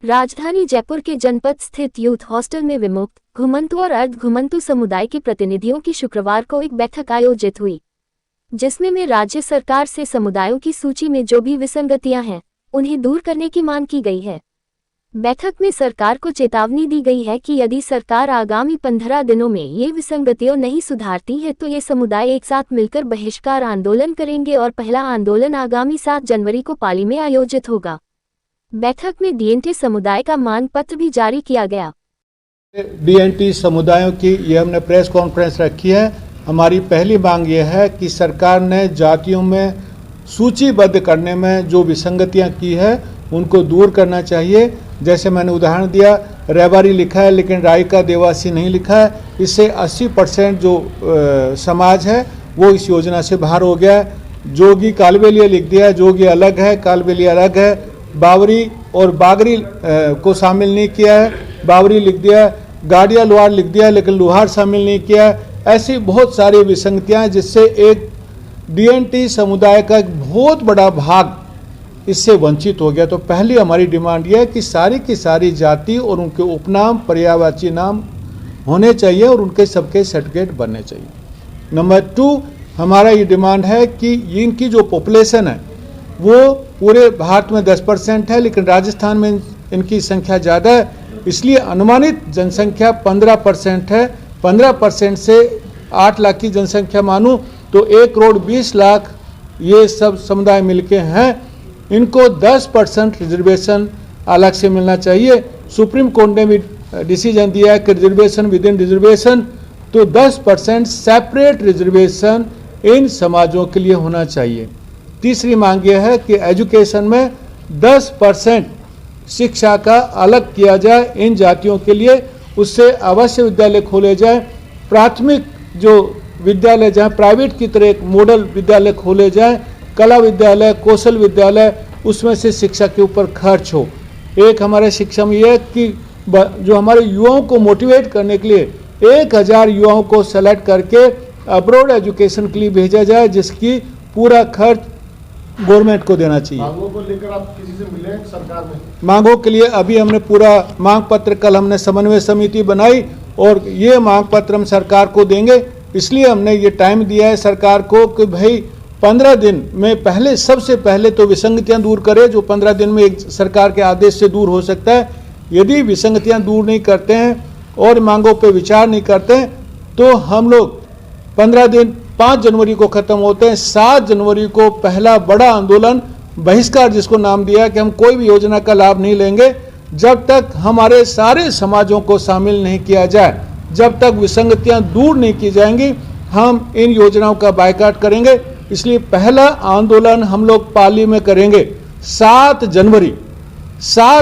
राजधानी जयपुर के जनपद स्थित यूथ हॉस्टल में विमुक्त घुमंतु और अर्ध घुमंतु समुदाय के प्रतिनिधियों की शुक्रवार को एक बैठक आयोजित हुई, जिसमें राज्य सरकार से समुदायों की सूची में जो भी विसंगतियां हैं उन्हें दूर करने की मांग की गई है। बैठक में सरकार को चेतावनी दी गई है कि यदि सरकार आगामी 15 दिनों में ये विसंगतियां नहीं सुधारती है तो ये समुदाय एक साथ मिलकर बहिष्कार आंदोलन करेंगे और पहला आंदोलन आगामी 7 जनवरी को पाली में आयोजित होगा। बैठक में डीएनटी समुदाय का मांग पत्र भी जारी किया गया। डीएनटी समुदायों की ये हमने प्रेस कॉन्फ्रेंस रखी है। हमारी पहली मांग ये है कि सरकार ने जातियों में सूचीबद्ध करने में जो विसंगतियां की है उनको दूर करना चाहिए। जैसे मैंने उदाहरण दिया, रेवारी लिखा है लेकिन रायका देवासी नहीं लिखा है। इससे 80% जो समाज है वो इस योजना से बाहर हो गया है। जोगी कालबेलिया लिख दिया है, जोगी अलग है, कालबेलिया अलग है। बावरी और बागरी को शामिल नहीं किया है, बावरी लिख दिया है। गाड़िया लोहार लिख दिया है लेकिन लोहार शामिल नहीं किया है। ऐसी बहुत सारी विसंगतियां जिससे एक डीएनटी समुदाय का एक बहुत बड़ा भाग इससे वंचित हो गया। तो पहली हमारी डिमांड यह है कि सारी की सारी जाति और उनके उपनाम पर्यायवाची नाम होने चाहिए और उनके सबके सर्टिफिकेट बनने चाहिए। नंबर 2, हमारा ये डिमांड है कि इनकी जो पॉपुलेशन है वो पूरे भारत में 10% है लेकिन राजस्थान में इनकी संख्या ज़्यादा है, इसलिए अनुमानित जनसंख्या 15% है। 15% से 8 लाख की जनसंख्या मानूं तो 1,20,00,000 ये सब समुदाय मिलके हैं। इनको 10% रिजर्वेशन अलग से मिलना चाहिए। सुप्रीम कोर्ट ने भी डिसीजन दिया है कि रिजर्वेशन विद इन रिजर्वेशन, तो 10% सेपरेट रिजर्वेशन इन समाजों के लिए होना चाहिए। तीसरी मांग यह है कि एजुकेशन में 10% शिक्षा का अलग किया जाए इन जातियों के लिए, उससे अवश्य विद्यालय खोले जाए। प्राथमिक जो विद्यालय जहाँ प्राइवेट की तरह एक मॉडल विद्यालय खोले जाए, कला विद्यालय, कौशल विद्यालय, उसमें से शिक्षा के ऊपर खर्च हो। एक हमारे शिक्षा में यह कि जो हमारे युवाओं को मोटिवेट करने के लिए 1000 युवाओं को सेलेक्ट करके अब्रॉड एजुकेशन के लिए भेजा जाए, जिसकी पूरा खर्च गवर्नमेंट को देना चाहिए। मांगों को लेकर आप किसी से मिले सरकार में? मांगों के लिए अभी हमने पूरा मांग पत्र, कल हमने समन्वय समिति बनाई और ये मांग पत्र हम सरकार को देंगे। इसलिए हमने ये टाइम दिया है सरकार को कि भाई 15 दिन में पहले, सबसे पहले तो विसंगतियां दूर करे, जो 15 दिन में एक सरकार के आदेश से दूर हो सकता है। यदि विसंगतियां दूर नहीं करते हैं और मांगों पर विचार नहीं करते हैं तो हम लोग 15 दिन 5 जनवरी को खत्म होते हैं। 7 जनवरी को पहला बड़ा आंदोलन बहिष्कार, जिसको नाम दिया कि हम कोई भी योजना का लाभ नहीं लेंगे जब तक हमारे सारे समाजों को शामिल नहीं किया जाए, जब तक विसंगतियां दूर नहीं की जाएंगी हम इन योजनाओं का बायकॉट करेंगे। इसलिए पहला आंदोलन हम लोग पाली में करेंगे 7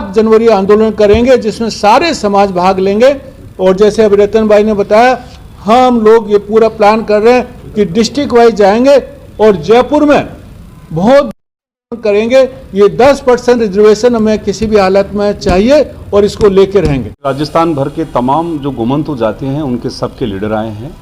जनवरी आंदोलन करेंगे, जिसमें सारे समाज भाग लेंगे। और जैसे अभी रतन भाई ने बताया, हम लोग ये पूरा प्लान कर रहे हैं कि डिस्ट्रिक्ट वाइज जाएंगे और जयपुर में बहुत करेंगे। ये 10% रिजर्वेशन हमें किसी भी हालत में चाहिए और इसको लेके रहेंगे। राजस्थान भर के तमाम जो घुमंतु जाति हैं उनके सबके लीडर आए हैं,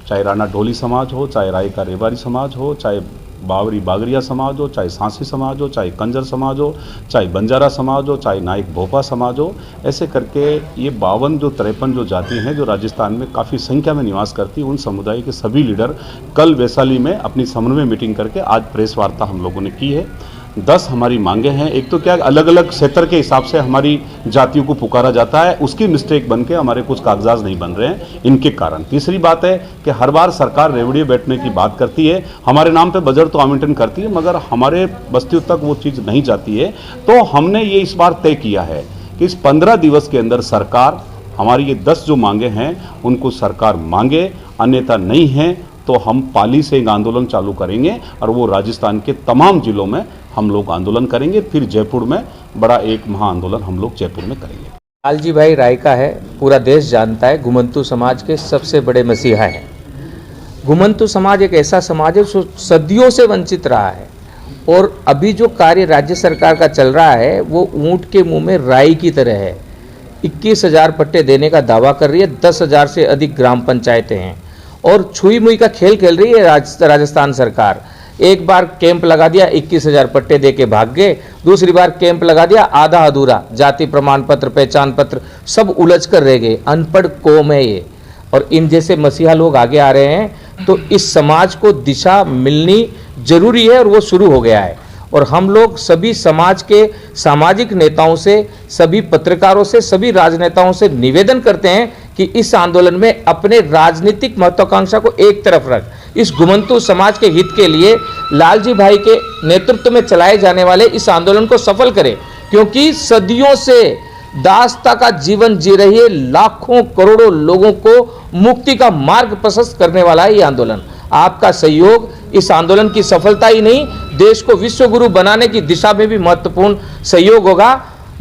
चाहे राणा ढोली समाज हो, चाहे रायका रेवारी समाज हो, चाहे बावरी बागरिया समाज हो, चाहे सांसी समाज हो, चाहे कंजर समाज हो, चाहे बंजारा समाज हो, चाहे नाइक भोपा समाज हो। ऐसे करके ये 53 जो जाति हैं जो राजस्थान में काफ़ी संख्या में निवास करती, उन समुदाय के सभी लीडर कल वैशाली में अपनी समन्वय मीटिंग करके आज प्रेस वार्ता हम लोगों ने की है। 10 हमारी मांगे हैं। एक तो क्या अलग अलग क्षेत्र के हिसाब से हमारी जातियों को पुकारा जाता है, उसकी मिस्टेक बन के हमारे कुछ कागजात नहीं बन रहे हैं, इनके कारण। तीसरी बात है कि हर बार सरकार रेवड़िए बैठने की बात करती है, हमारे नाम पे बजट तो आवंटन करती है मगर हमारे बस्तियों तक वो चीज़ नहीं जाती है। तो हमने ये इस बार तय किया है कि इस 15 दिवस के अंदर सरकार हमारी ये 10 जो मांगे हैं उनको सरकार मांगे, अन्यथा नहीं है तो हम पाली से एक आंदोलन चालू करेंगे और वो राजस्थान के तमाम जिलों में हम लोग आंदोलन करेंगे। फिर जयपुर में बड़ा एक महा आंदोलन हम लोग जयपुर में करेंगे। लालजी भाई रायका है, पूरा देश जानता है, घुमंतु समाज के सबसे बड़े मसीहा हैं। घुमंतु समाज एक ऐसा समाज है जो सदियों से वंचित रहा है और अभी जो कार्य राज्य सरकार का चल रहा है वो ऊंट के मुंह में राई की तरह है। 21,000 पट्टे देने का दावा कर रही है, 10,000 से अधिक ग्राम पंचायतें हैं और छुई मुई का खेल खेल रही है राजस्थान सरकार। एक बार कैंप लगा दिया, 21,000 पट्टे दे के भाग गए, दूसरी बार कैंप लगा दिया, आधा अधूरा, जाति प्रमाण पत्र, पहचान पत्र सब उलझ कर रह गए। अनपढ़ कौम है ये, और इन जैसे मसीहा लोग आगे आ रहे हैं, तो इस समाज को दिशा मिलनी जरूरी है, और वो शुरू हो गया है। और हम लोग सभी समाज के सामाजिक नेताओं से, सभी पत्रकारों से, सभी राजनेताओं से निवेदन करते हैं कि इस आंदोलन में अपने राजनीतिक महत्वाकांक्षा को एक तरफ रख, इस घुमंतु समाज के हित के लिए लालजी भाई के नेतृत्व में चलाए जाने वाले इस आंदोलन को सफल करें, क्योंकि सदियों से दासता का जीवन जी रही है, लाखों करोड़ों लोगों को मुक्ति का मार्ग प्रशस्त करने वाला है ये आंदोलन। आपका सहयोग इस आंदोलन की सफलता ही नहीं, देश को विश्व गुरु बनाने की दिशा में भी महत्वपूर्ण सहयोग होगा।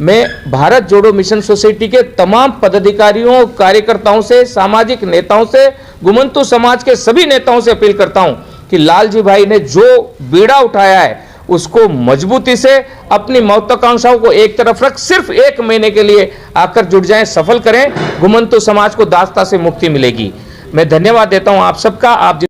मैं भारत जोड़ो मिशन सोसाइटी के तमाम पदाधिकारियों, कार्यकर्ताओं से, सामाजिक नेताओं से, घुमंतु समाज के सभी नेताओं से अपील करता हूं कि लालजी भाई ने जो बीड़ा उठाया है उसको मजबूती से अपनी महत्वाकांक्षाओं को एक तरफ रख, सिर्फ 1 महीने के लिए आकर जुट जाएं, सफल करें, घुमंतु समाज को दासता से मुक्ति मिलेगी। मैं धन्यवाद देता हूं आप सबका। आप